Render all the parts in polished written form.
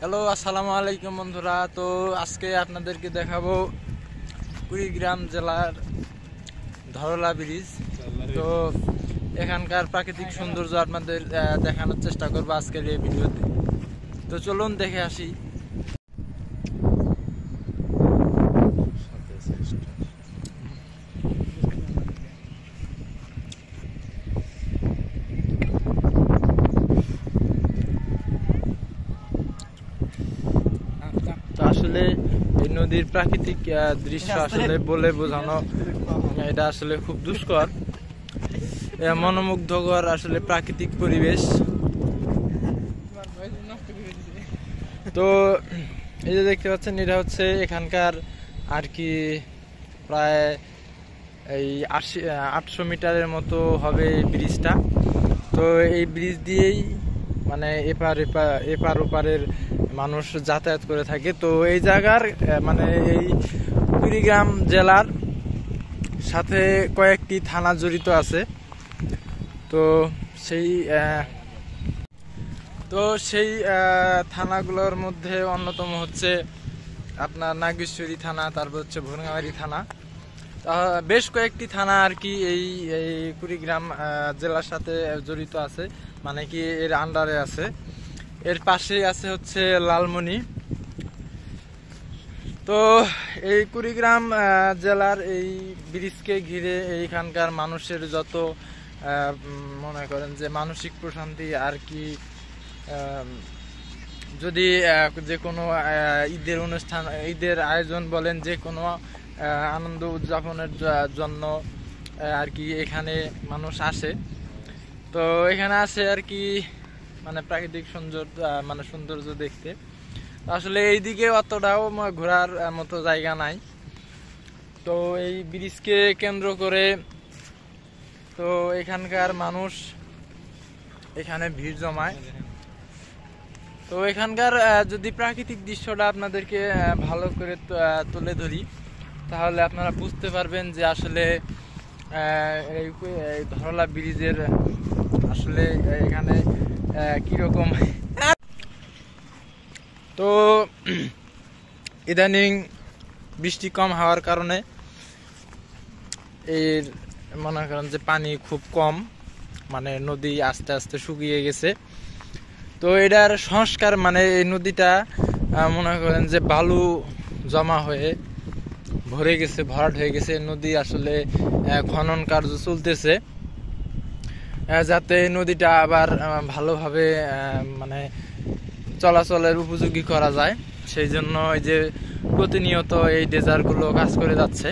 Hello, আসসালামু আলাইকুম বন্ধুরা। তো আজকে আপনাদেরকে দেখাবো কুড়িগ্রাম জেলার ধরলা ব্রিজ। তো এখানকার প্রাকৃতিক সৌন্দর্য আপনাদের দেখানোর চেষ্টা করবো আজকের এই ভিডিওতে। তো চলুন দেখে আসি। তো আসলে এই নদীর প্রাকৃতিক দৃশ্য আসলে বলে বোঝানো এটা আসলে খুব দুষ্কর, মনোমুগ্ধকর আসলে প্রাকৃতিক পরিবেশ। তো এই যে দেখতে পাচ্ছেন, এটা হচ্ছে এখানকার আর কি প্রায় এই 800 মিটারের মতো হবে ব্রিজটা। তো এই ব্রিজ দিয়েই মানে এপার ওপারের মানুষ যাতায়াত করে থাকে। তো এই জায়গার মানে এই কুড়িগ্রাম জেলার সাথে কয়েকটি থানা জড়িত আছে। তো সেই থানাগুলোর মধ্যে অন্যতম হচ্ছে আপনার নাগেশ্বরী থানা, তারপর হচ্ছে ভুরঙ্গামারী থানা। বেশ কয়েকটি থানা আর কি এই কুড়িগ্রাম জেলার সাথে জড়িত আছে, মানে কি এর আন্ডারে আছে। এর পাশেই আছে হচ্ছে লালমনি। তো এই কুড়িগ্রাম জেলার এই ব্রিজকে ঘিরে এইখানকার মানুষের যত মনে করেন যে মানসিক প্রশান্তি আর কি, যদি যে কোনো ঈদের অনুষ্ঠান, ঈদের আয়োজন বলেন, যে কোনো আনন্দ উদযাপনের জন্য আর কি এখানে মানুষ আসে। তো এখানে আসে আর কি মানে প্রাকৃতিক সৌন্দর্য দেখতে। আসলে এইদিকে অতটাও ঘোরার মতো জায়গা নাই। তো এই ব্রিজকে কেন্দ্র করে তো এখানকার মানুষ এখানে ভিড় জমায়। তো এখানকার যদি প্রাকৃতিক দৃশ্যটা আপনাদেরকে ভালো করে তুলে ধরি, তাহলে আপনারা বুঝতে পারবেন যে আসলে এই ধরলা ব্রিজের আসলে এখানে কিরকম। তো ইদানিং বৃষ্টি কম হওয়ার কারণে এর মনে করেন যে পানি খুব কম, মানে নদী আস্তে আস্তে শুকিয়ে গেছে। তো এটার সংস্কার, মানে এই নদীটা মনে করেন যে বালু জমা হয়ে ভরে গেছে, ভরাট হয়ে গেছে। নদী আসলে খনন কার্য চলতেছে, যাতে নদীটা আবার ভালোভাবে মানে চলাচলের উপযোগী করা যায়। সেই জন্য এই যে প্রতিনিয়ত এই ড্রেজারগুলো কাজ করে যাচ্ছে।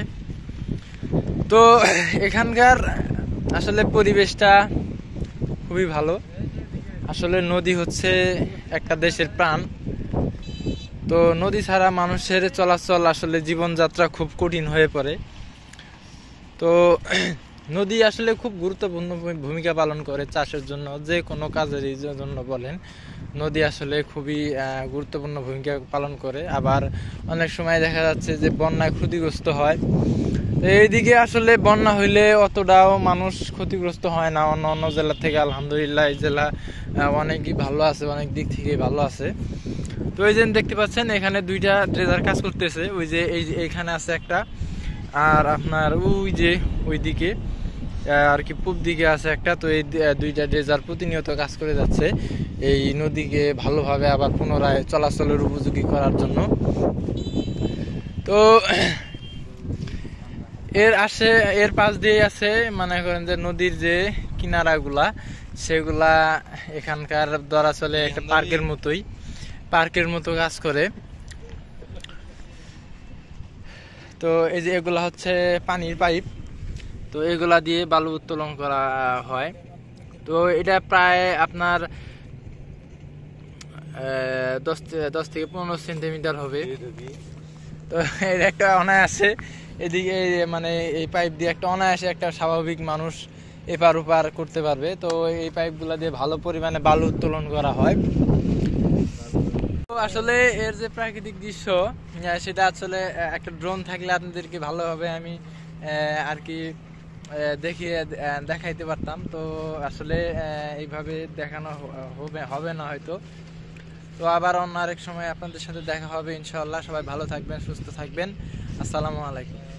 তো এখানকার আসলে পরিবেশটা খুবই ভালো। আসলে নদী হচ্ছে একটা দেশের প্রাণ। তো নদী ছাড়া মানুষের চলাচল, আসলে জীবনযাত্রা খুব কঠিন হয়ে পড়ে। তো নদী আসলে খুব গুরুত্বপূর্ণ ভূমিকা পালন করে চাষের জন্য, যে কোনো কাজের জন্য বলেন, নদী আসলে খুবই গুরুত্বপূর্ণ ভূমিকা পালন করে। আবার অনেক সময় দেখা যাচ্ছে যে বন্যায় ক্ষতিগ্রস্ত হয়। এইদিকে আসলে বন্যা হইলে অতটাও মানুষ ক্ষতিগ্রস্ত হয় না, অন্য অন্য জেলা থেকে আলহামদুলিল্লাহ এই জেলা অনেকই ভালো আছে, অনেক দিক থেকে ভালো আছে। তো এই যে দেখতে পাচ্ছেন, এখানে দুইটা ড্রেজার কাজ করতেছে। ওই যে এইখানে আছে একটা, আর আপনার ওই যে ওইদিকে আর কি পূব দিকে আছে একটা। তো এই দুইটা ড্রেজার প্রতিনিয়ত কাজ করে যাচ্ছে এই নদীকে ভালোভাবে আবার পুনরায় চলাচলের উপযোগী করার জন্য। তো এর পাশ দিয়ে আছে মনে করেন যে নদীর যে কিনারাগুলা, সেগুলা এখানকার দ্বারা চলে একটা পার্কের মতো কাজ করে। তো এই যে এগুলা হচ্ছে পানির পাইপ, তো এগুলা দিয়ে বালু উত্তোলন করা হয়। তো এটা প্রায় আপনার 10 থেকে 15 সেন্টিমিটার হবে। তো এর একটা অনায়াসে এদিকে মানে এই পাইপ দিয়ে একটা অনায়াসে একটা স্বাভাবিক মানুষ এপার ওপার করতে পারবে। তো এই পাইপগুলা দিয়ে ভালো পরিমাণে বালু উত্তোলন করা হয়। তো আসলে এর যে প্রাকৃতিক দৃশ্য, সেটা আসলে একটা ড্রোন থাকলে আপনাদেরকে ভালোভাবে আমি আর কি দেখাইতে পারতাম। তো আসলে এইভাবে দেখানো হবে না হয়তো। তো আবার অন্য আরেক সময় আপনাদের সাথে দেখা হবে ইনশাআল্লাহ। সবাই ভালো থাকবেন, সুস্থ থাকবেন। আসসালামু আলাইকুম।